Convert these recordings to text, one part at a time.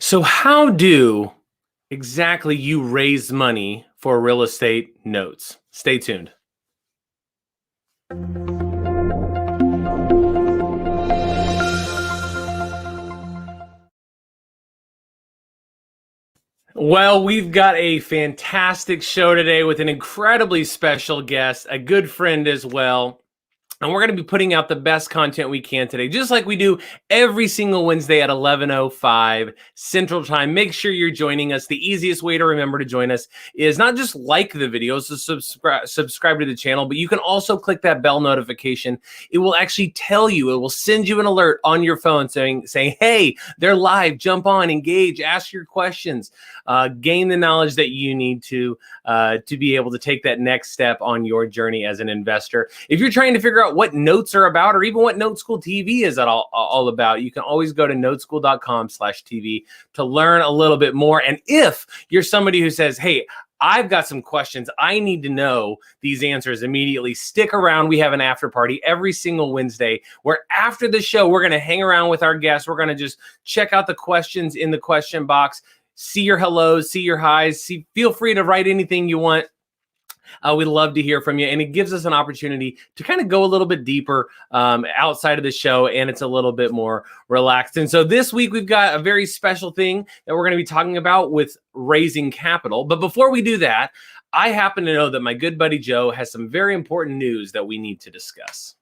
So how do exactly you raise money for real estate notes? Stay tuned. Well, we've got a fantastic show today with an incredibly special guest, a good friend as well. And we're going to be putting out the best content we can today, just like we do every single Wednesday at 11:05 Central Time. Make sure you're joining us. The easiest way to remember to join us is not just like the videos, so subscribe to the channel, but you can also click that bell notification. It will actually tell you, it will send you an alert on your phone saying, hey, they're live, jump on, engage, ask your questions, gain the knowledge that you need to be able to take that next step on your journey as an investor. If you're trying to figure out what notes are about, or even what Note School TV is all about, you can always go to noteschool.com/TV to learn a little bit more. And if you're somebody who says, hey, I've got some questions, I need to know these answers immediately, stick around. We have an after party every single Wednesday where after the show, we're going to hang around with our guests. We're going to just check out the questions in the question box, see your hellos, see your highs, feel free to write anything you want. We'd love to hear from you. And it gives us an opportunity to kind of go a little bit deeper outside of the show, and it's a little bit more relaxed. And so this week, we've got a very special thing that we're going to be talking about with raising capital. But before we do that, I happen to know that my good buddy Joe has some very important news that we need to discuss.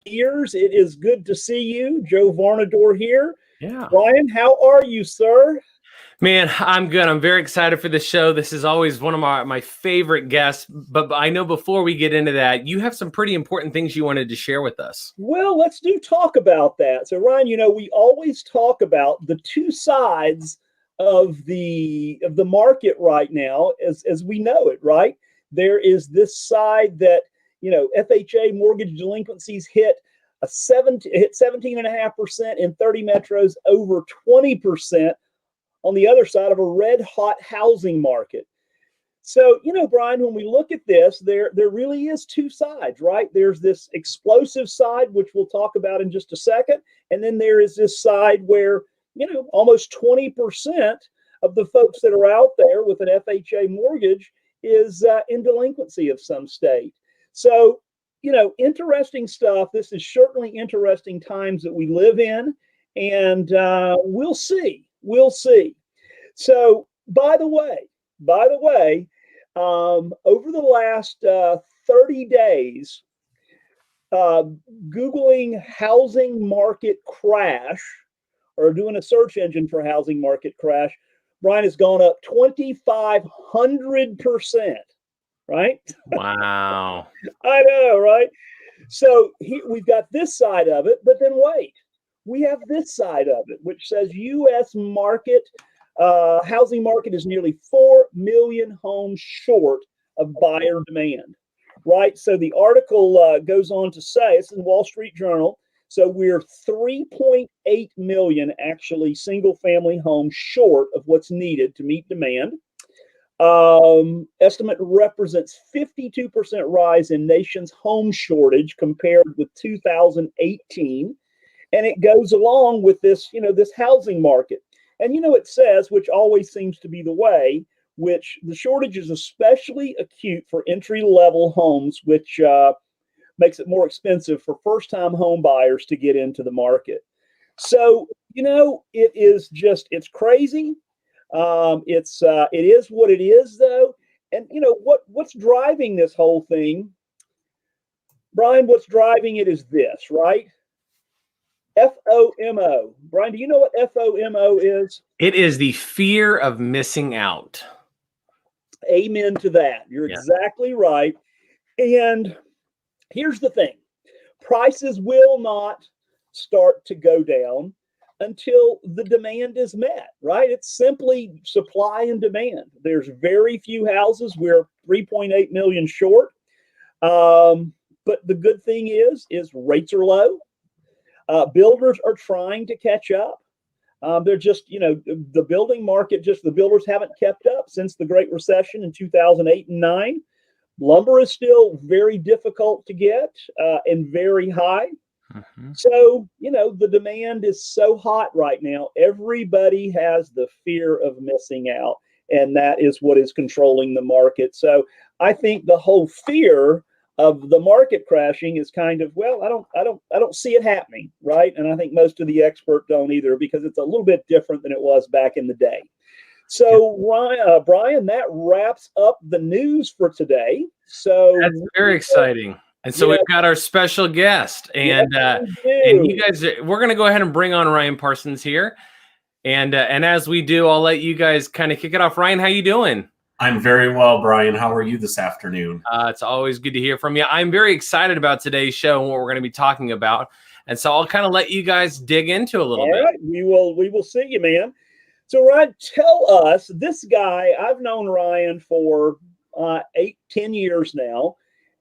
Years. It is good to see you. Joe Varnador here. Yeah. Ryan, how are you, sir? Man, I'm good. I'm very excited for the show. This is always one of my favorite guests. But I know before we get into that, you have some pretty important things you wanted to share with us. Well, let's talk about that. So, Ryan, we always talk about the two sides of the market right now, as we know it, right? There is this side that FHA mortgage delinquencies hit 17.5% in 30 metros, over 20% on the other side of a red hot housing market. So, Brian, when we look at this, there really is two sides, right? There's this explosive side, which we'll talk about in just a second. And then there is this side where, almost 20% of the folks that are out there with an FHA mortgage is in delinquency of some state. So, interesting stuff. This is certainly interesting times that we live in, and we'll see. We'll see. So, by the way, over the last 30 days, Googling housing market crash or doing a search engine for housing market crash, Brian, has gone up 2,500%. Right? Wow. I know, right? So we've got this side of it, but then wait, we have this side of it, which says U.S. market, housing market is nearly 4 million homes short of buyer demand, right? So the article goes on to say, it's in Wall Street Journal, so we're 3.8 million actually single family homes short of what's needed to meet demand. Estimate represents 52% rise in nation's home shortage compared with 2018. And it goes along with this, this housing market. And, it says, which always seems to be the way, which the shortage is especially acute for entry-level homes, which makes it more expensive for first-time home buyers to get into the market. So, it is just, it's crazy. It is what it is, though. And what's driving this whole thing, Brian? What's driving it is this, right? FOMO. Brian, do you know what FOMO is? It is the fear of missing out. Amen to that. You're exactly right. And here's the thing: prices will not start to go down until the demand is met, right? It's simply supply and demand. There's very few houses. We're 3.8 million short. But the good thing is rates are low. Builders are trying to catch up. They're just, the building market, just the builders haven't kept up since the Great Recession in 2008 and 9. Lumber is still very difficult to get and very high. Mhm. So, the demand is so hot right now. Everybody has the fear of missing out, and that is what is controlling the market. So, I think the whole fear of the market crashing is kind of, well, I don't see it happening, right? And I think most of the experts don't either, because it's a little bit different than it was back in the day. So, Ryan, Brian, that wraps up the news for today. So, That's very exciting. And so yeah, we've got our special guest, yes, and you we do. guys, we're going to go ahead and bring on Ryan Parsons here, and as we do, I'll let you guys kind of kick it off. Ryan, how you doing? I'm very well, Brian. How are you this afternoon? It's always good to hear from you. I'm very excited about today's show and what we're going to be talking about, and so I'll kind of let you guys dig into a little All bit. right, we will see you, man. So, Ryan, tell us, this guy, I've known Ryan for 8-10 years now,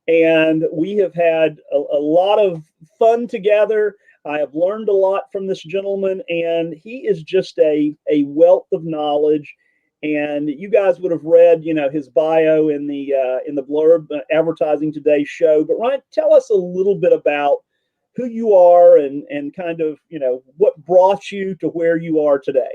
and we have had a lot of fun together. I have learned a lot from this gentleman, and he is just a wealth of knowledge. And you guys would have read, his bio in the blurb advertising today's show. But Ryan, tell us a little bit about who you are and kind of, what brought you to where you are today.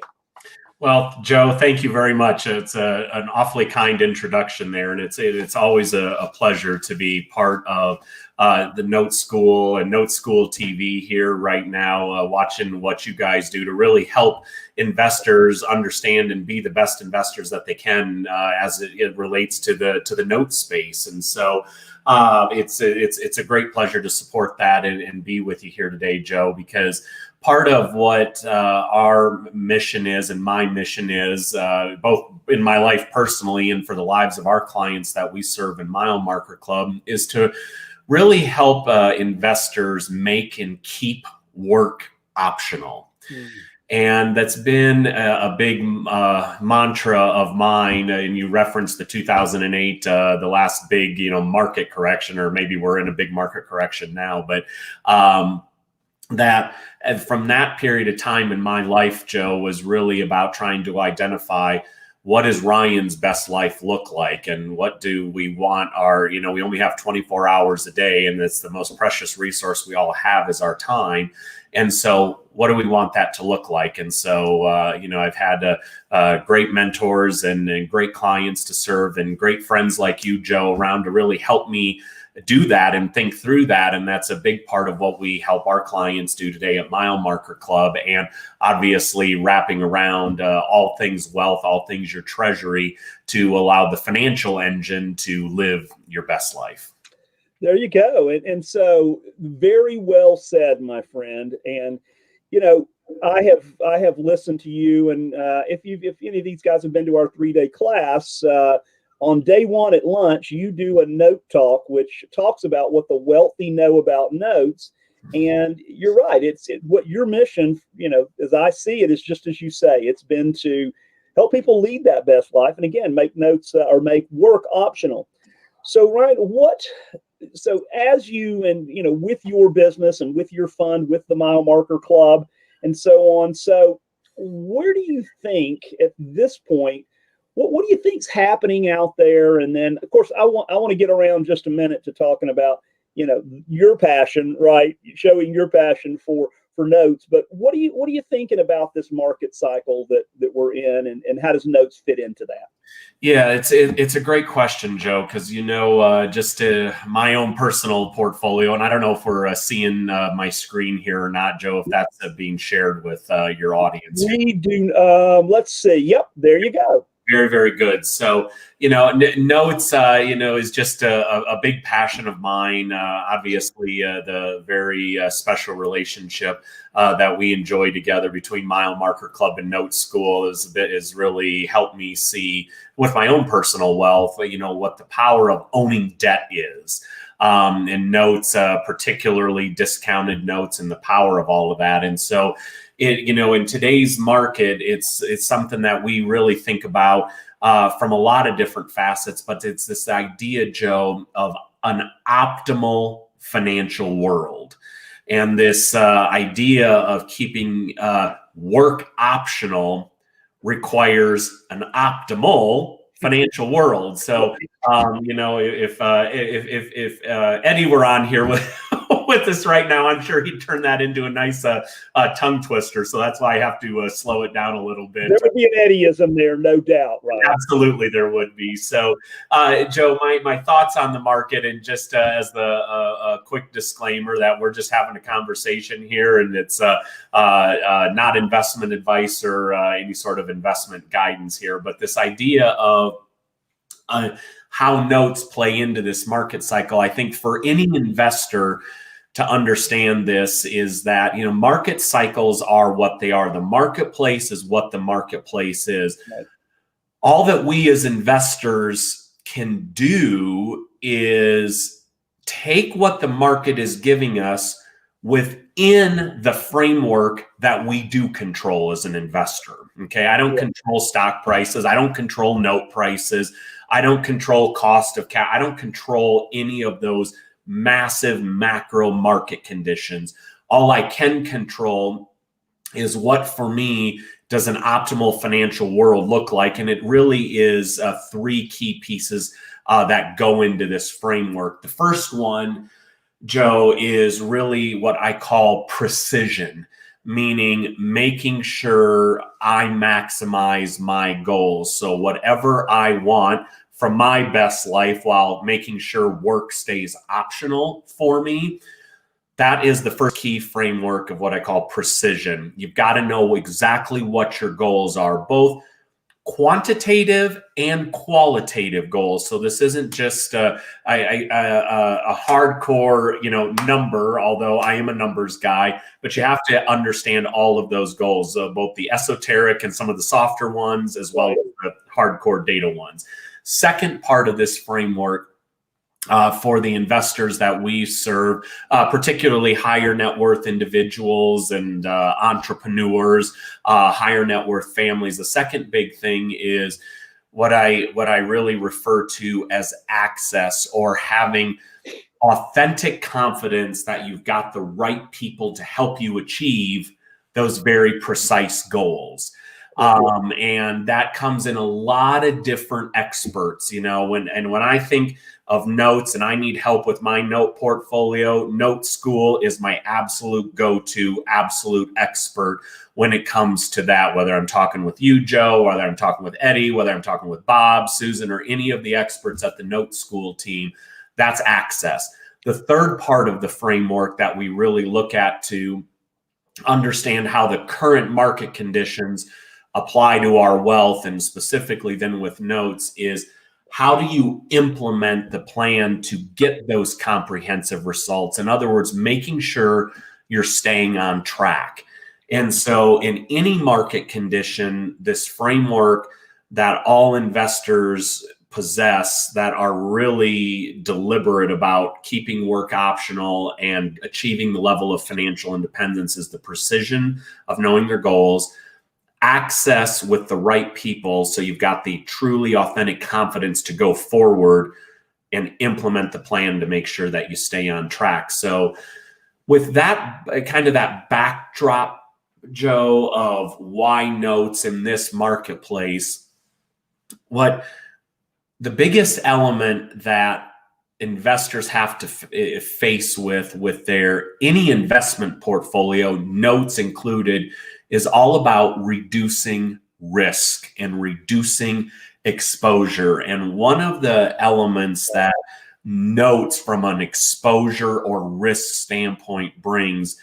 Well, Joe, thank you very much. It's an awfully kind introduction there, and it's always a pleasure to be part of the Note School and Note School TV here right now, watching what you guys do to really help investors understand and be the best investors that they can as it relates to the note space. And so it's a great pleasure to support that and be with you here today, Joe, because part of what our mission is and my mission is, both in my life personally and for the lives of our clients that we serve in Mile Marker Club, is to really help investors make and keep work optional. And that's been a big mantra of mine. And you referenced the 2008, the last big, market correction, or maybe we're in a big market correction now, but that from that period of time in my life, Joe, was really about trying to identify what does Ryan's best life look like, and what do we want our, we only have 24 hours a day, and it's the most precious resource we all have is our time. And so what do we want that to look like? And so, I've had great mentors and great clients to serve, and great friends like you, Joe, around to really help me do that and think through that. And that's a big part of what we help our clients do today at Mile Marker Club. And obviously wrapping around all things wealth, all things your treasury, to allow the financial engine to live your best life. There you go. And so very well said, my friend. And, I have listened to you, and if any of these guys have been to our 3-day class, on day one at lunch, you do a note talk, which talks about what the wealthy know about notes. And you're right. What your mission, as I see it, is just as you say. It's been to help people lead that best life, and again, make notes or make work optional. So, Ryan, so as you and with your business and with your fund, with the Mile Marker Club, and so on. So, where do you think at this point? What do you think's happening out there? And then, of course, I want to get around just a minute to talking about your passion, right? Showing your passion for notes. But what are you thinking about this market cycle that we're in, and how does notes fit into that? Yeah, it's a great question, Joe, because just my own personal portfolio, and I don't know if we're seeing my screen here or not, Joe, if that's being shared with your audience. We do. Let's see. Yep, there you go. Very, very good. So, notes, is just a big passion of mine. Obviously, the very special relationship that we enjoy together between Mile Marker Club and Note School is really helped me see with my own personal wealth, what the power of owning debt is. And notes, particularly discounted notes, and the power of all of that. And so, in today's market, it's something that we really think about from a lot of different facets, but it's this idea, Joe, of an optimal financial world. And this idea of keeping work optional requires an optimal financial world. So, if Eddie were on here with us right now, I'm sure he'd turn that into a nice tongue twister. So that's why I have to slow it down a little bit. There would be an Eddieism there, no doubt, right? Absolutely, there would be. So, Joe, my thoughts on the market, and just as the quick disclaimer that we're just having a conversation here, and it's not investment advice or any sort of investment guidance here, but this idea of how notes play into this market cycle. I think for any investor to understand this is that, market cycles are what they are. The marketplace is what the marketplace is. Right. All that we as investors can do is take what the market is giving us within the framework that we do control as an investor. Okay. I don't control stock prices. I don't control note prices. I don't control cost of cap. I don't control any of those massive macro market conditions. All I can control is what, for me, does an optimal financial world look like? And it really is three key pieces that go into this framework. The first one, Joe, is really what I call precision, meaning making sure I maximize my goals. So whatever I want from my best life, while making sure work stays optional for me, that is the first key framework of what I call precision. You've got to know exactly what your goals are, both quantitative and qualitative goals. So this isn't just a hardcore, number, although I am a numbers guy, but you have to understand all of those goals, both the esoteric and some of the softer ones, as well as the hardcore data ones. Second part of this framework for the investors that we serve, particularly higher net worth individuals and entrepreneurs, higher net worth families. The second big thing is what I really refer to as access, or having authentic confidence that you've got the right people to help you achieve those very precise goals. And that comes in a lot of different experts, when I think of notes and I need help with my note portfolio, Note School is my absolute go-to, absolute expert when it comes to that, whether I'm talking with you, Joe, whether I'm talking with Eddie, whether I'm talking with Bob, Susan, or any of the experts at the Note School team. That's access. The third part of the framework that we really look at to understand how the current market conditions apply to our wealth, and specifically then with notes, is how do you implement the plan to get those comprehensive results? In other words, making sure you're staying on track. And so in any market condition, this framework that all investors possess that are really deliberate about keeping work optional and achieving the level of financial independence is the precision of knowing their goals, access with the right people, so you've got the truly authentic confidence to go forward and implement the plan to make sure that you stay on track. So with that kind of that backdrop, Joe, of why notes in this marketplace, what the biggest element that investors have to face with their any investment portfolio, notes included, is all about reducing risk and reducing exposure. And one of the elements that notes from an exposure or risk standpoint brings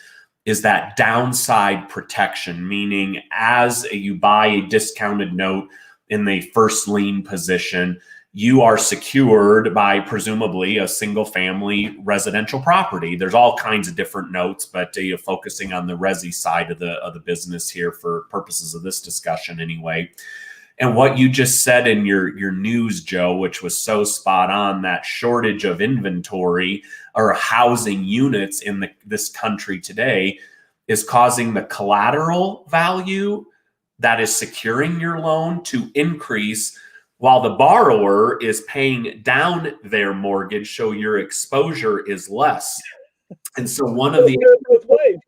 is that downside protection, meaning as you buy a discounted note in the first lien position, you are secured by presumably a single family residential property. There's all kinds of different notes, but you're focusing on the resi side of the business here for purposes of this discussion anyway. And what you just said in your news, Joe, which was so spot on, that shortage of inventory or housing units in this country today is causing the collateral value that is securing your loan to increase, while the borrower is paying down their mortgage, so your exposure is less. And so one of the both ways,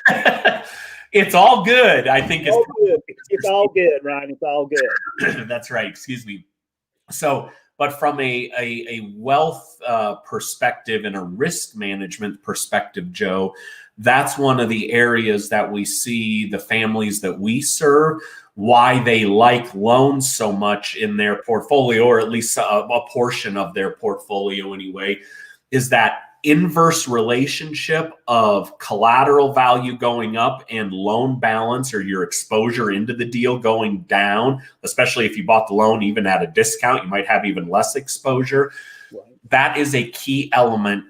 right? It's all good. I think all good. It's all good, Ryan. It's all good. That's right. Excuse me. So, but from a wealth perspective and a risk management perspective, Joe, that's one of the areas that we see the families that we serve, why they like loans so much in their portfolio, or at least a portion of their portfolio anyway, is that inverse relationship of collateral value going up and loan balance or your exposure into the deal going down, especially if you bought the loan even at a discount, you might have even less exposure. Right. That is a key element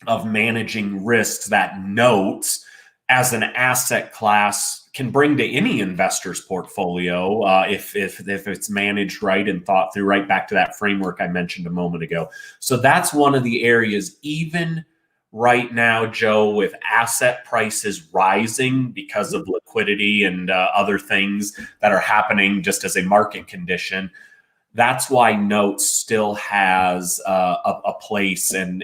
of managing risks that notes as an asset class can bring to any investor's portfolio if it's managed right and thought through, right back to that framework I mentioned a moment ago. So that's one of the areas, even right now, Joe, with asset prices rising because of liquidity and other things that are happening just as a market condition. That's why notes still has a place, and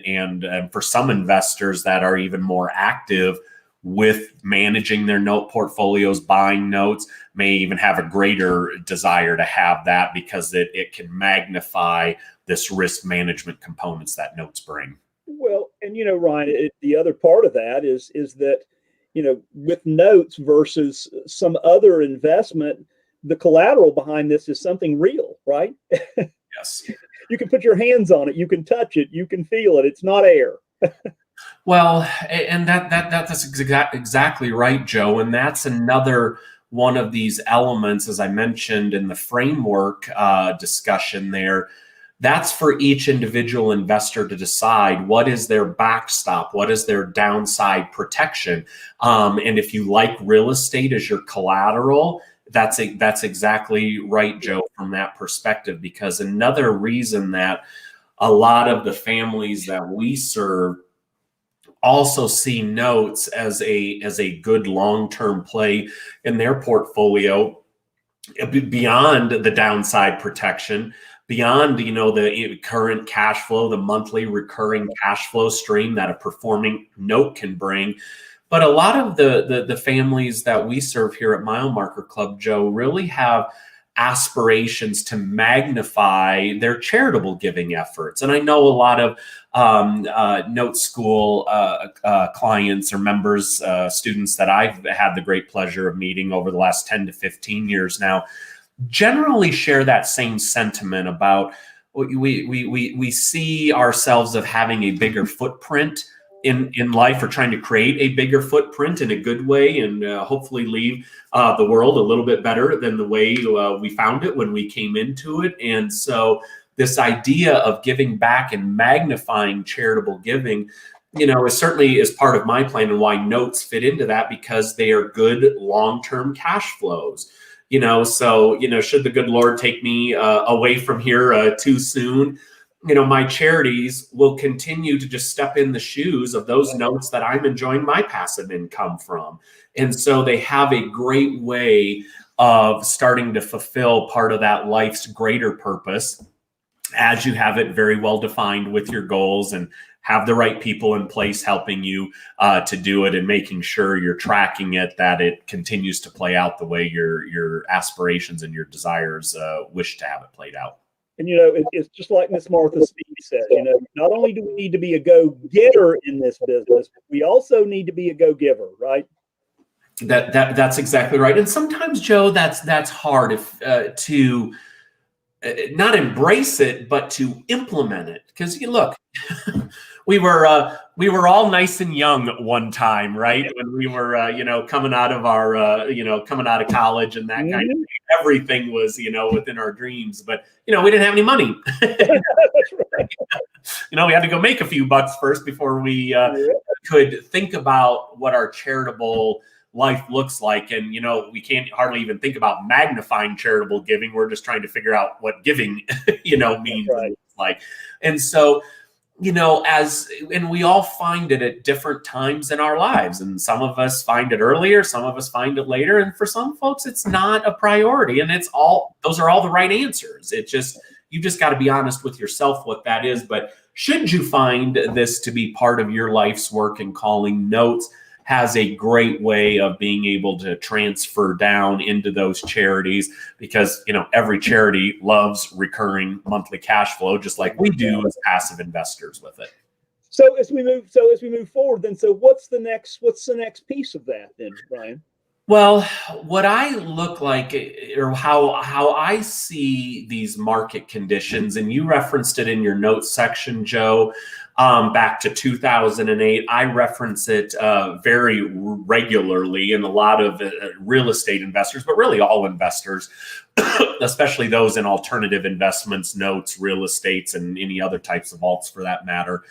for some investors that are even more active with managing their note portfolios, buying notes, may even have a greater desire to have that because it can magnify this risk management components that notes bring. Well, and Ryan, the other part of that is that with notes versus some other investment, the collateral behind this is something real, right? Yes. You can put your hands on it, you can touch it, you can feel it. It's not air. Well, and that's exactly right, Joe. And that's another one of these elements, as I mentioned in the framework discussion there. That's for each individual investor to decide what is their backstop, what is their downside protection. And if you like real estate as your collateral, that's exactly right, Joe, from that perspective. Because another reason that a lot of the families that we serve also see notes as a good long-term play in their portfolio beyond the downside protection, beyond the current cash flow, the monthly recurring cash flow stream that a performing note can bring. But a lot of the families that we serve here at Mile Marker Club, Joe, really have aspirations to magnify their charitable giving efforts. And I know a lot of note school clients or members, students that I've had the great pleasure of meeting over the last 10 to 15 years now, generally share that same sentiment about we see ourselves of having a bigger footprint in life, or trying to create a bigger footprint in a good way, and hopefully leave the world a little bit better than the way we found it when we came into it. And so this idea of giving back and magnifying charitable giving, is certainly part of my plan, and why notes fit into that, because they are good long-term cash flows. So, should the good Lord take me away from here too soon, my charities will continue to just step in the shoes of those notes that I'm enjoying my passive income from. And so they have a great way of starting to fulfill part of that life's greater purpose, as you have it very well defined with your goals and have the right people in place helping you to do it, and making sure you're tracking it, that it continues to play out the way your aspirations and your desires wish to have it played out. And, it's just like Miss Martha Speed said, not only do we need to be a go-getter in this business, we also need to be a go-giver, right? That's exactly right. And sometimes, Joe, that's hard to not embrace it, but to implement it. Because look, we were all nice and young at one time, right? When we were, coming out of our, coming out of college and that kind of thing. Everything was, within our dreams, but, we didn't have any money. That's right. We had to go make a few bucks first before we could think about what our charitable life looks like. And, we can't hardly even think about magnifying charitable giving. We're just trying to figure out what giving, means. Right. Like. And so, and we all find it at different times in our lives. And some of us find it earlier, some of us find it later. And for some folks, it's not a priority. And those are all the right answers. You just got to be honest with yourself what that is. But should you find this to be part of your life's work and calling, notes has a great way of being able to transfer down into those charities, because every charity loves recurring monthly cash flow, just like we do as passive investors with it. So as we move forward, then, so what's the next piece of that then, Ryan? Well, what I look like, or how I see these market conditions, and you referenced it in your notes section, Joe, back to 2008. I reference it very regularly, and a lot of real estate investors, but really all investors, especially those in alternative investments, notes, real estates, and any other types of alts for that matter.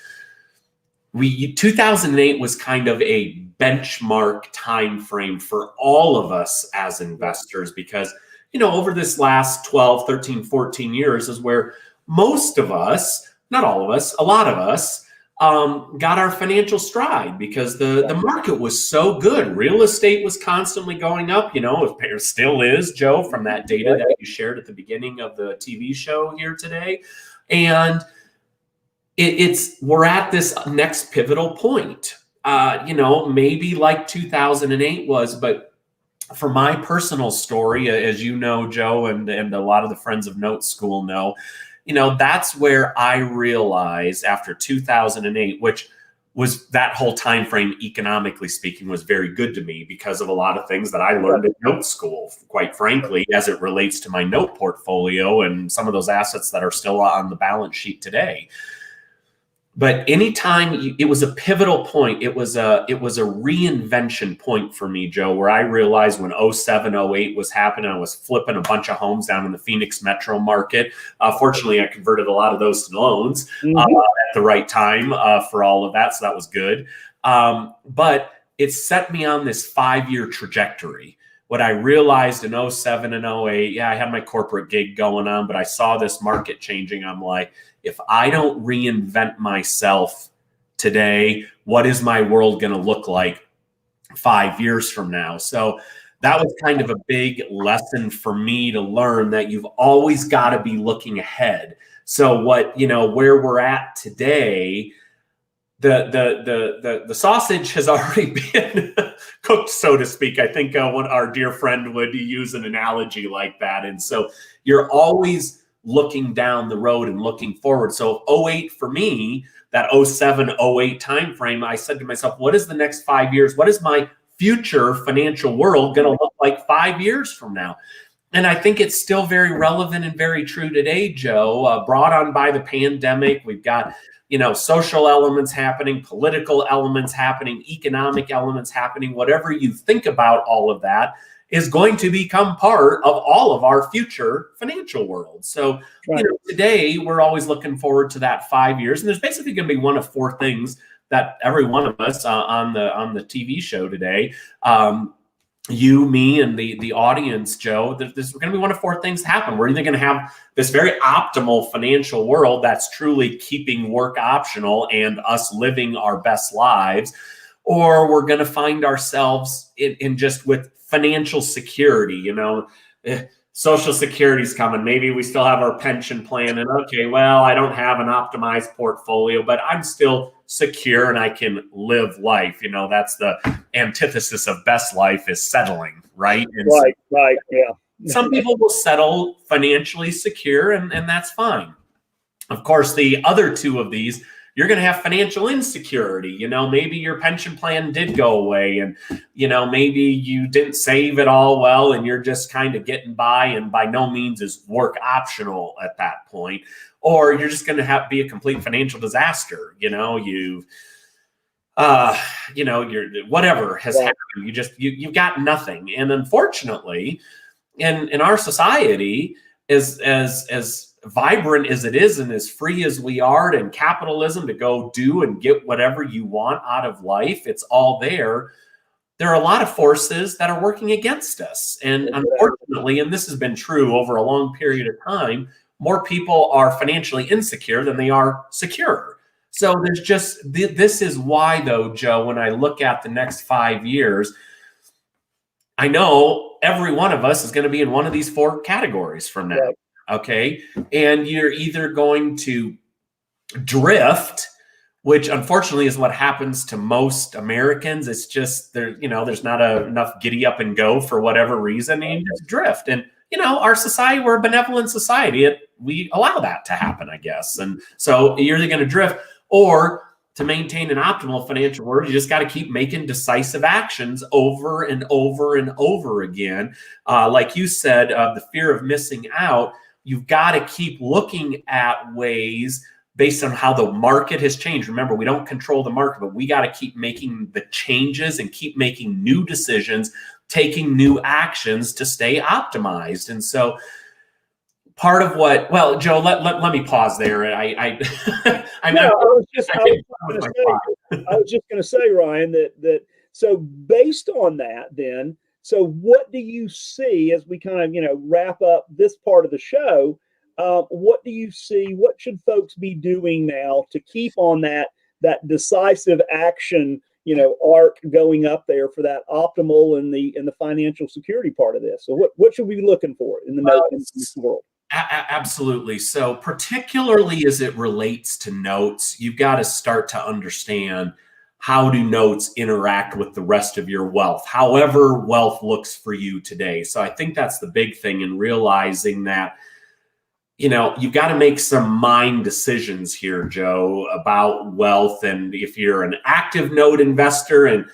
2008 was kind of a benchmark time frame for all of us as investors, because over this last 12, 13, 14 years is where most of us, not all of us, a lot of us got our financial stride, because the market was so good. Real estate was constantly going up, it still is, Joe, from that data that you shared at the beginning of the TV show here today. And we're at this next pivotal point, maybe like 2008 was, but for my personal story, as you know, Joe, and a lot of the friends of Note School know, that's where I realized after 2008, which was that whole time frame, economically speaking, was very good to me because of a lot of things that I learned at Note School, quite frankly, as it relates to my note portfolio and some of those assets that are still on the balance sheet today. But anytime it was a pivotal point, it was a reinvention point for me, Joe, where I realized when 07, 08 was happening, I was flipping a bunch of homes down in the Phoenix metro market. Fortunately, I converted a lot of those to loans at the right time for all of that. So that was good. But it set me on this 5-year trajectory. What I realized in 07 and 08, I had my corporate gig going on, but I saw this market changing. I'm like, if I don't reinvent myself today, what is my world going to look like 5 years from now? So that was kind of a big lesson for me to learn, that you've always got to be looking ahead. So where we're at today, the sausage has already been cooked, so to speak. I think our dear friend would use an analogy like that. And so you're always looking down the road and looking forward. So 08 for me, that 07, 08 timeframe, I said to myself, what is the next 5 years? What is my future financial world going to look like 5 years from now? And I think it's still very relevant and very true today, Joe, brought on by the pandemic. We've got social elements happening, political elements happening, economic elements happening. Whatever you think about all of that is going to become part of all of our future financial world. So today we're always looking forward to that 5 years. And there's basically going to be one of four things that every one of us on the TV show today, you, me, and the audience, Joe, there's going to be one of four things happen. We're either going to have this very optimal financial world that's truly keeping work optional and us living our best lives, or we're going to find ourselves in just with financial security. Social Security's coming. Maybe we still have our pension plan, and okay, well, I don't have an optimized portfolio, but I'm still secure and I can live life. That's the antithesis of best life, is settling, right? And right, yeah. Some people will settle financially secure, and that's fine. Of course, the other two of these, you're going to have financial insecurity. Maybe your pension plan did go away, and, maybe you didn't save it all well, and you're just kind of getting by, and by no means is work optional at that point. Or you're just going to be a complete financial disaster. You're whatever has happened. You've got nothing. And unfortunately, in our society, as vibrant as it is and as free as we are in capitalism to go do and get whatever you want out of life, it's all there. There are a lot of forces that are working against us. And unfortunately, and this has been true over a long period of time, more people are financially insecure than they are secure. So there's just, this is why though, Joe, when I look at the next 5 years, I know every one of us is going to be in one of these four categories from now. Okay. And you're either going to drift which unfortunately is what happens to most Americans. It's just there's not enough giddy up and go for whatever reason, and you just drift. And our society, we're a benevolent society. We allow that to happen, I guess. And so you're either going to drift, or to maintain an optimal financial world, you just got to keep making decisive actions over and over and over again. Like you said, the fear of missing out. You've got to keep looking at ways based on how the market has changed. Remember, we don't control the market, but we got to keep making the changes and keep making new decisions, taking new actions to stay optimized. And so part of well, Joe, let me pause there. I was just going to say, Ryan, that so based on that, then, so what do you see as we kind of, wrap up this part of the show? What do you see? What should folks be doing now to keep on that decisive action, arc going up there for that optimal and the financial security part of this? So what should we be looking for in this world? Absolutely. So particularly as it relates to notes, you've got to start to understand, how do notes interact with the rest of your wealth, however wealth looks for you today. So I think that's the big thing in realizing that, you've got to make some mind decisions here, Joe, about wealth. And if you're an active note investor and,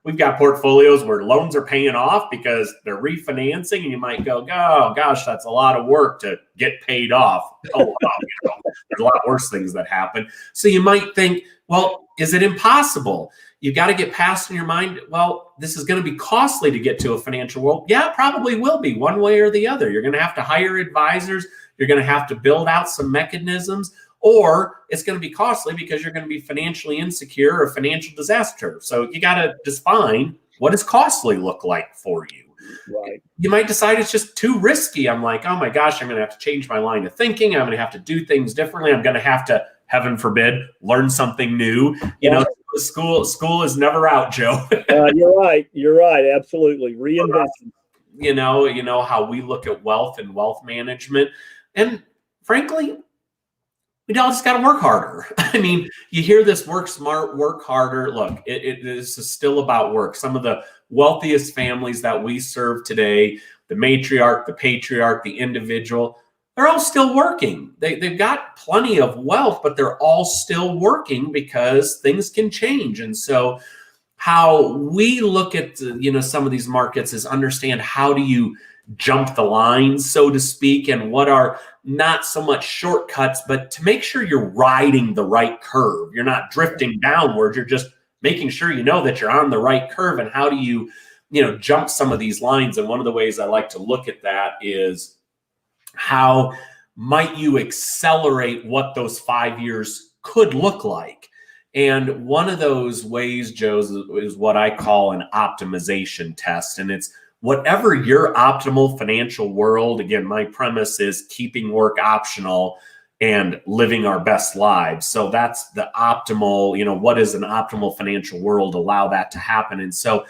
we've got portfolios where loans are paying off because they're refinancing, and you might go, oh gosh, that's a lot of work to get paid off. Oh, there's a lot worse things that happen. So you might think, well, is it impossible? You've got to get past in your mind, well, this is going to be costly to get to a financial world. Yeah, it probably will be one way or the other. You're going to have to hire advisors. You're going to have to build out some mechanisms, or it's going to be costly because you're going to be financially insecure or financial disaster. So you got to define, what does costly look like for you? Right. You might decide it's just too risky. I'm like, oh my gosh, I'm going to have to change my line of thinking. I'm going to have to do things differently. I'm going to have to, heaven forbid, learn something new. School is never out, Joe. You're right. Absolutely. Reinvention. You know how we look at wealth and wealth management. And frankly, we all just got to work harder. I mean, you hear this, work smart, work harder. Look, this is still about work. Some of the wealthiest families that we serve today, the matriarch, the patriarch, the individual, they're all still working. They've got plenty of wealth, but they're all still working because things can change. And so how we look at some of these markets is understand, how do you jump the lines, so to speak, and what are not so much shortcuts, but to make sure you're riding the right curve. You're not drifting downward. You're just making sure that you're on the right curve. And how do you jump some of these lines? And one of the ways I like to look at that is, how might you accelerate what those 5 years could look like? And one of those ways, Joe, is what I call an optimization test. And it's whatever your optimal financial world. Again, my premise is keeping work optional and living our best lives. So that's the optimal, what is an optimal financial world? Allow that to happen. And so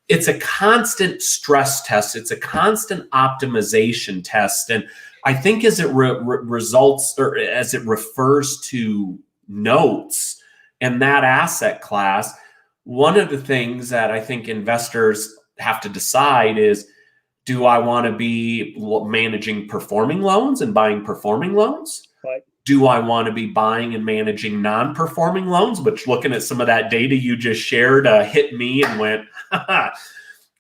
it's a constant stress test. It's a constant optimization test. And I think as it results, or as it refers to notes and that asset class, one of the things that I think investors have to decide is, do I want to be managing performing loans and buying performing loans? Right. Do I want to be buying and managing non-performing loans? Which, looking at some of that data you just shared, hit me and went,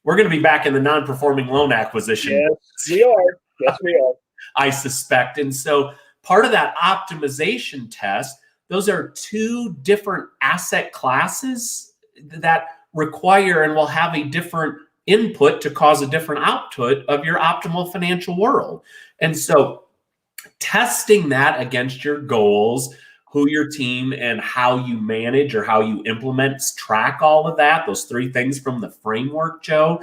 we're going to be back in the non-performing loan acquisition. Yes, we are. Yes, we are. I suspect. And so part of that optimization test, those are two different asset classes that require and will have a different input to cause a different output of your optimal financial world. And so testing that against your goals, who your team and how you manage or how you implement, track all of that, those three things from the framework, Joe,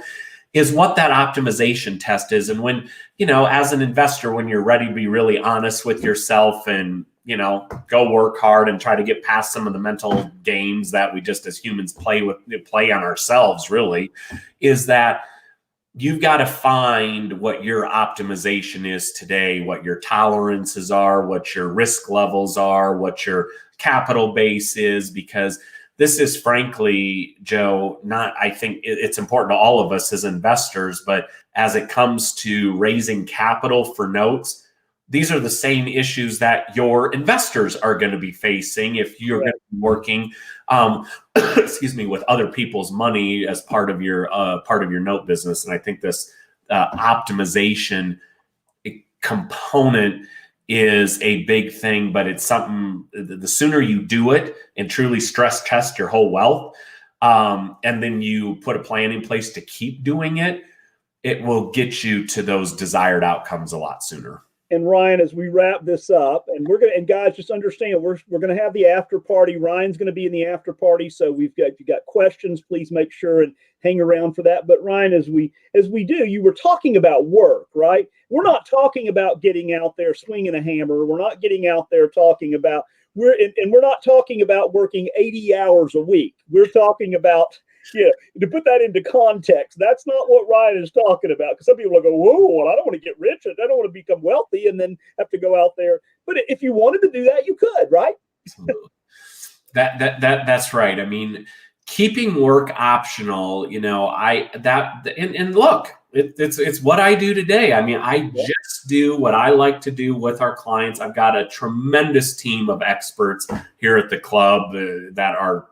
is what that optimization test is. And when, as an investor, when you're ready to be really honest with yourself and, go work hard and try to get past some of the mental games that we just as humans play on ourselves, really, is that you've got to find what your optimization is today, what your tolerances are, what your risk levels are, what your capital base is, because this is frankly, Joe, I think it's important to all of us as investors, but as it comes to raising capital for notes, these are the same issues that your investors are going to be facing if you're going to be working, excuse me, with other people's money as part of your note business. And I think this optimization component is a big thing, but it's something, the sooner you do it and truly stress test your whole wealth, and then you put a plan in place to keep doing it, it will get you to those desired outcomes a lot sooner. And Ryan, as we wrap this up, and guys, just understand, we're going to have the after party. Ryan's going to be in the after party, so if you got questions, please make sure and hang around for that. But Ryan, as we do, you were talking about work, right? We're not talking about getting out there swinging a hammer. We're not getting out there talking about we're not talking about working 80 hours a week. We're talking about, to put that into context, that's not what Ryan is talking about. Because some people will go, whoa, well, I don't want to get rich. I don't want to become wealthy and then have to go out there. But if you wanted to do that, you could, right? That's right. I mean, keeping work optional, and look, it's what I do today. I mean, I just do what I like to do with our clients. I've got a tremendous team of experts here at the club that are,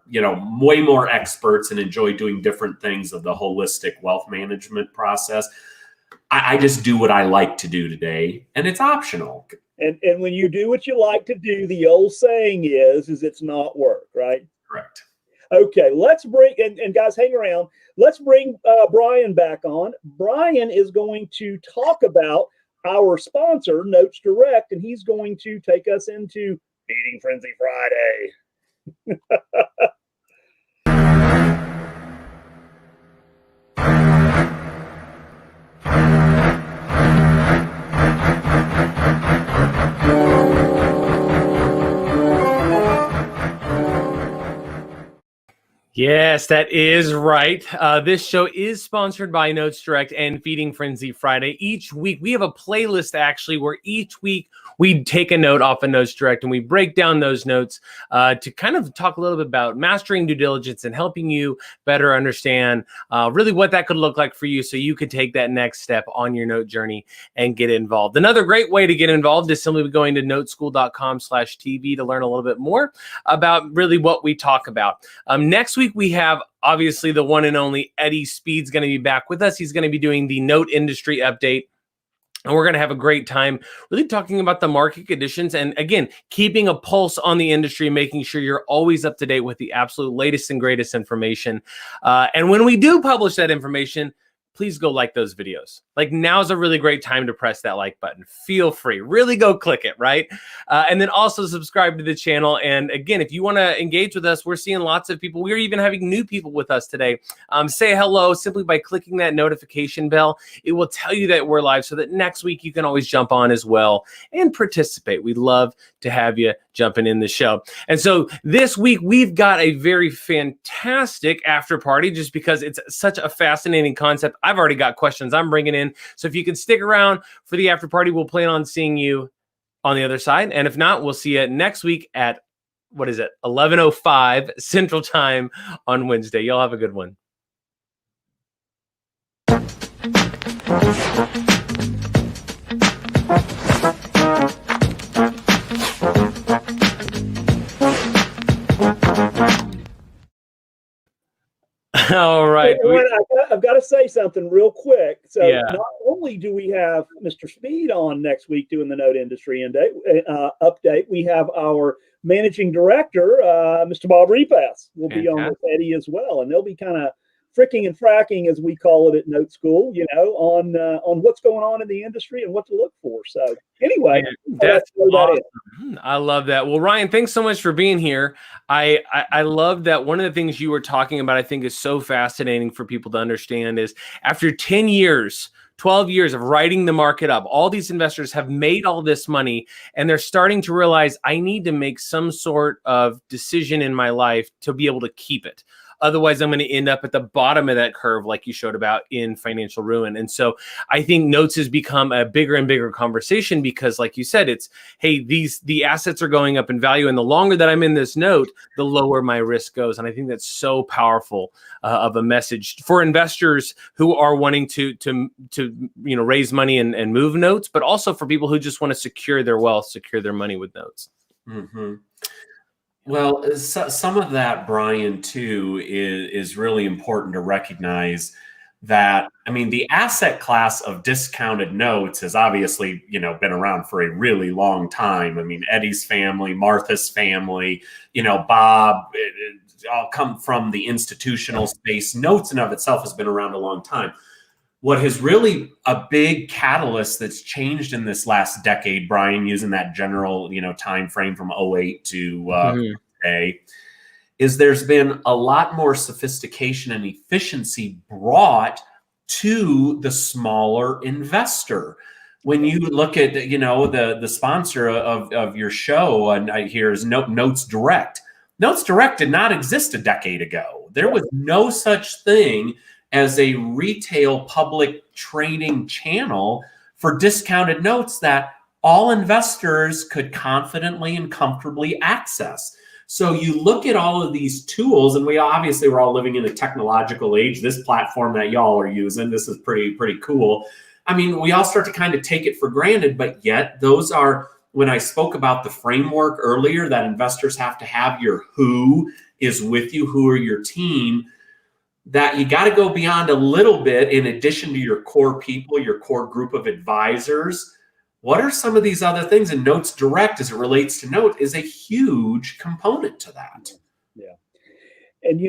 way more experts and enjoy doing different things of the holistic wealth management process. I just do what I like to do today, and it's optional. And when you do what you like to do, the old saying is it's not work, right? Correct. Okay, let's bring, and guys, hang around. Let's bring Brian back on. Brian is going to talk about our sponsor, Notes Direct, and he's going to take us into Feeding Frenzy Friday. Yes, that is right. This show is sponsored by Notes Direct and Feeding Frenzy Friday. Each week, we have a playlist actually where each week we take a note off of Notes Direct and we break down those notes to kind of talk a little bit about mastering due diligence and helping you better understand really what that could look like for you so you could take that next step on your note journey and get involved. Another great way to get involved is simply going to noteschool.com/TV to learn a little bit more about really what we talk about. Next week, we have obviously the one and only Eddie Speed's going to be back with us. He's going to be doing the note industry update. And we're going to have a great time really talking about the market conditions and, again, keeping a pulse on the industry, making sure you're always up to date with the absolute latest and greatest information. And when we do publish that information, please go like those videos. Like, now's a really great time to press that like button. Feel free. Really go click it, right? And then also subscribe to the channel. And again, if you want to engage with us, we're seeing lots of people. We're even having new people with us today. Say hello simply by clicking that notification bell. It will tell you that we're live so that next week you can always jump on as well and participate. We'd love to have you jumping in the show. And so this week, we've got a very fantastic after party just because it's such a fascinating concept. I've already got questions I'm bringing in. So if you can stick around for the after party, we'll plan on seeing you on the other side. And if not, we'll see you next week at, 11:05 Central Time on Wednesday. Y'all have a good one. All right. I've got to say something real quick. So not only do we have Mr. Speed on next week doing the note industry update, we have our managing director, Mr. Bob Repass, will be on with Eddie as well. And they'll be kind of fricking and fracking, as we call it at Note School, on what's going on in the industry and what to look for. So anyway, that's awesome. I love that. Well, Ryan, thanks so much for being here. I love that one of the things you were talking about, I think is so fascinating for people to understand is after 10 years, 12 years of riding the market up, all these investors have made all this money and they're starting to realize I need to make some sort of decision in my life to be able to keep it. Otherwise, I'm going to end up at the bottom of that curve, like you showed about, in financial ruin. And so I think notes has become a bigger and bigger conversation because, like you said, it's, hey, the assets are going up in value. And the longer that I'm in this note, the lower my risk goes. And I think that's so powerful of a message for investors who are wanting to raise money and move notes, but also for people who just want to secure their wealth, secure their money with notes. Mm-hmm. Well, some of that, Brian, too, is really important to recognize that, I mean, the asset class of discounted notes has obviously, been around for a really long time. I mean, Eddie's family, Martha's family, Bob, it all come from the institutional space. Notes in of itself has been around a long time. What has really a big catalyst that's changed in this last decade, Brian, using that general, time frame from 08 to today, is there's been a lot more sophistication and efficiency brought to the smaller investor. When you look at, the sponsor of your show, and I hear is Notes Direct. Notes Direct did not exist a decade ago. There was no such thing as a retail public trading channel for discounted notes that all investors could confidently and comfortably access. So you look at all of these tools, and we're all living in a technological age. This platform that y'all are using, this is pretty cool. I mean, we all start to kind of take it for granted, but yet those are, when I spoke about the framework earlier, that investors have to have your who is with you, who are your team, that you got to go beyond a little bit in addition to your core people, your core group of advisors. What are some of these other things? And Notes Direct, as it relates to note, is a huge component to that. Yeah. And,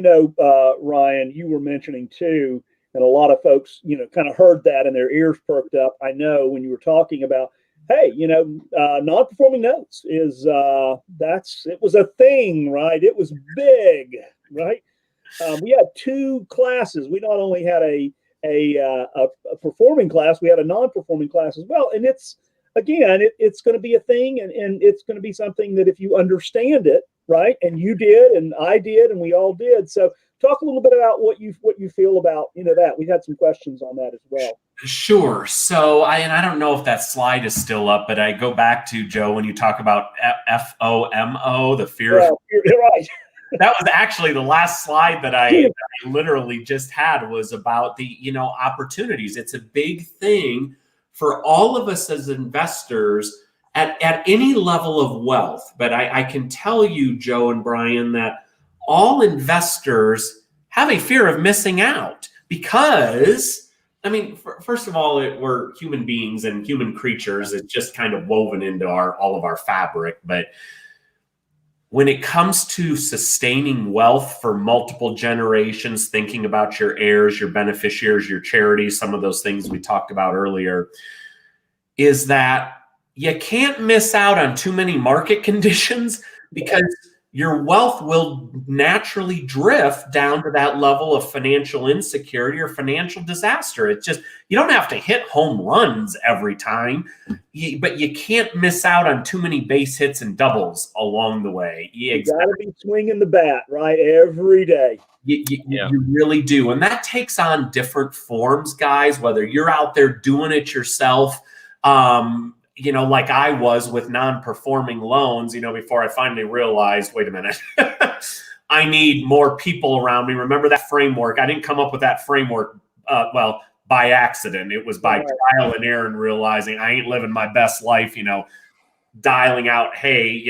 Ryan, you were mentioning too, and a lot of folks, kind of heard that and their ears perked up. I know when you were talking about, hey, non-performing notes is, it was a thing, right? It was big, right? We had two classes. We not only had a performing class, we had a non-performing class as well. And it's going to be a thing, and it's going to be something that if you understand it, right, and you did, and I did, and we all did. So talk a little bit about what you feel about that. We had some questions on that as well. Sure. So I don't know if that slide is still up, but I go back to, Joe, when you talk about FOMO, the fear of. You're right. That was actually the last slide that I literally just had, was about the, opportunities. It's a big thing for all of us as investors at any level of wealth. But I can tell you, Joe and Brian, that all investors have a fear of missing out because, I mean, first of all, we're human beings and human creatures. It's just kind of woven into all of our fabric. But when it comes to sustaining wealth for multiple generations, thinking about your heirs, your beneficiaries, your charities, some of those things we talked about earlier, is that you can't miss out on too many market conditions, because your wealth will naturally drift down to that level of financial insecurity or financial disaster. It's just, you don't have to hit home runs every time, but you can't miss out on too many base hits and doubles along the way. You got to be swinging the bat, right, every day. You really do. And that takes on different forms, guys, whether you're out there doing it yourself, like I was with non-performing loans, before I finally realized, wait a minute, I need more people around me. Remember that framework? I didn't come up with that framework, by accident. It was by trial and error and realizing I ain't living my best life, dialing out, hey,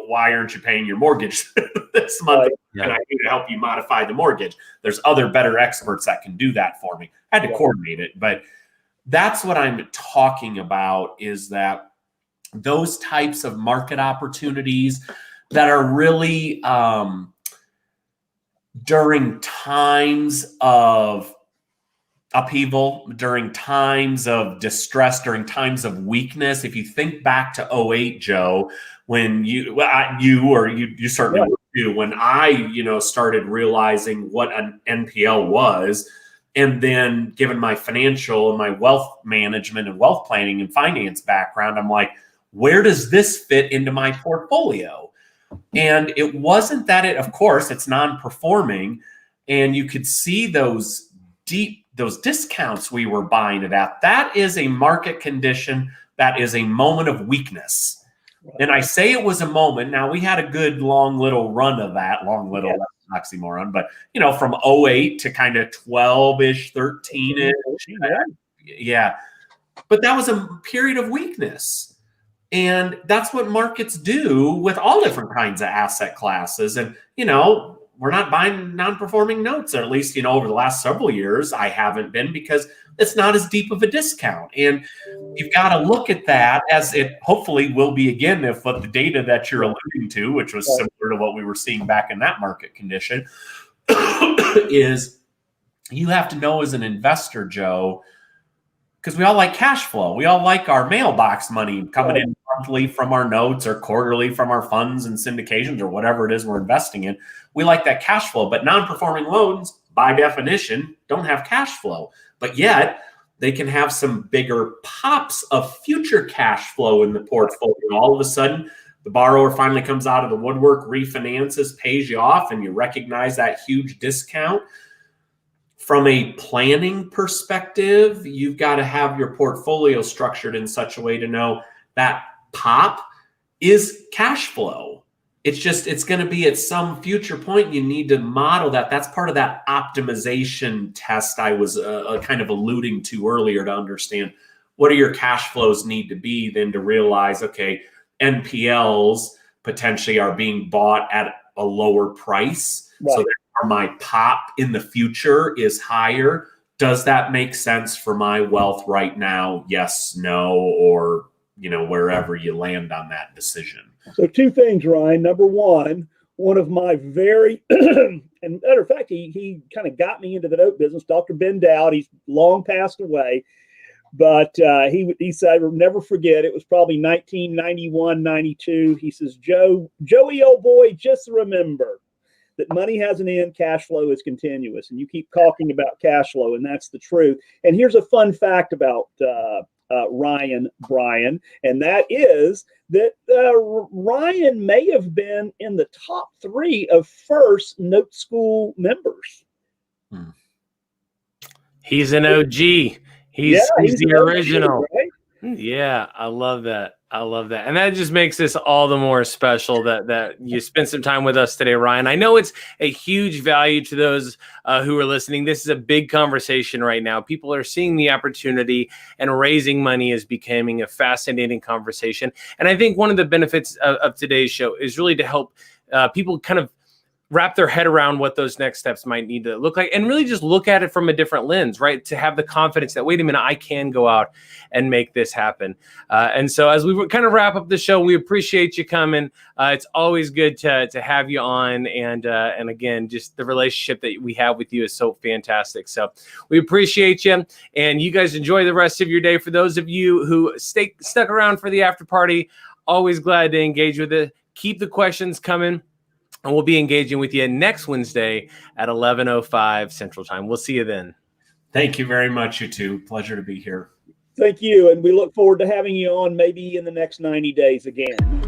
why aren't you paying your mortgage this month? Right. And I need to help you modify the mortgage. There's other better experts that can do that for me. I had to coordinate it, but that's what I'm talking about, is that those types of market opportunities that are really during times of upheaval, during times of distress, during times of weakness. If you think back to 08, Joe, when you certainly would too, when I, started realizing what an NPL was, and then given my financial and my wealth management and wealth planning and finance background, I'm like, where does this fit into my portfolio? And it wasn't that of course, it's non-performing. and you could see those discounts we were buying it at. That is a market condition. That is a moment of weakness. And I say it was a moment. Now, we had a good long little run of that, oxymoron, but, you know, from 08 to kind of 12-ish, 13-ish. Yeah. But that was a period of weakness. And that's what markets do with all different kinds of asset classes. And, you know, we're not buying non-performing notes, or at least, you know, over the last several years, I haven't been, because it's not as deep of a discount. And you've got to look at that, as it hopefully will be again, if what the data that you're alluding to, which was similar to what we were seeing back in that market condition, is you have to know as an investor, Joe, because we all like cash flow. We all like our mailbox money coming in monthly from our notes or quarterly from our funds and syndications or whatever it is we're investing in. We like that cash flow, but non-performing loans, by definition, don't have cash flow. But yet, they can have some bigger pops of future cash flow in the portfolio. All of a sudden, the borrower finally comes out of the woodwork, refinances, pays you off, and you recognize that huge discount. From a planning perspective, you've got to have your portfolio structured in such a way to know that pop is cash flow. It's going to be at some future point. You need to model that. That's part of that optimization test I was kind of alluding to earlier, to understand what do your cash flows need to be, then to realize, okay, NPLs potentially are being bought at a lower price. Right. So my pop in the future is higher. Does that make sense for my wealth right now? Yes, no, or, you know, wherever you land on that decision. So two things, Ryan. Number one of my very, and matter of fact, he kind of got me into the note business. Dr. Ben Dowd, he's long passed away, but he said, I'll never forget, it was probably 1991, 92. He says, Joey, old boy, just remember that money has an end, cash flow is continuous. And you keep talking about cash flow, and that's the truth. And here's a fun fact about Ryan, Brian, and that is that Ryan may have been in the top 3 of first note school members. He's an OG. He's the original. OG, right? Yeah, I love that. I love that. And that just makes this all the more special that you spent some time with us today, Ryan. I know it's a huge value to those who are listening. This is a big conversation right now. People are seeing the opportunity, and raising money is becoming a fascinating conversation. And I think one of the benefits of today's show is really to help people kind of wrap their head around what those next steps might need to look like, and really just look at it from a different lens, right? To have the confidence that, wait a minute, I can go out and make this happen. And so as we kind of wrap up the show, we appreciate you coming. It's always good to have you on. And again, just the relationship that we have with you is so fantastic. So we appreciate you, and you guys enjoy the rest of your day. For those of you who stuck around for the after party, always glad to engage with it. Keep the questions coming. And we'll be engaging with you next Wednesday at 11:05 Central Time. We'll see you then. Thank you very much, you two. Pleasure to be here. Thank you. And we look forward to having you on maybe in the next 90 days again.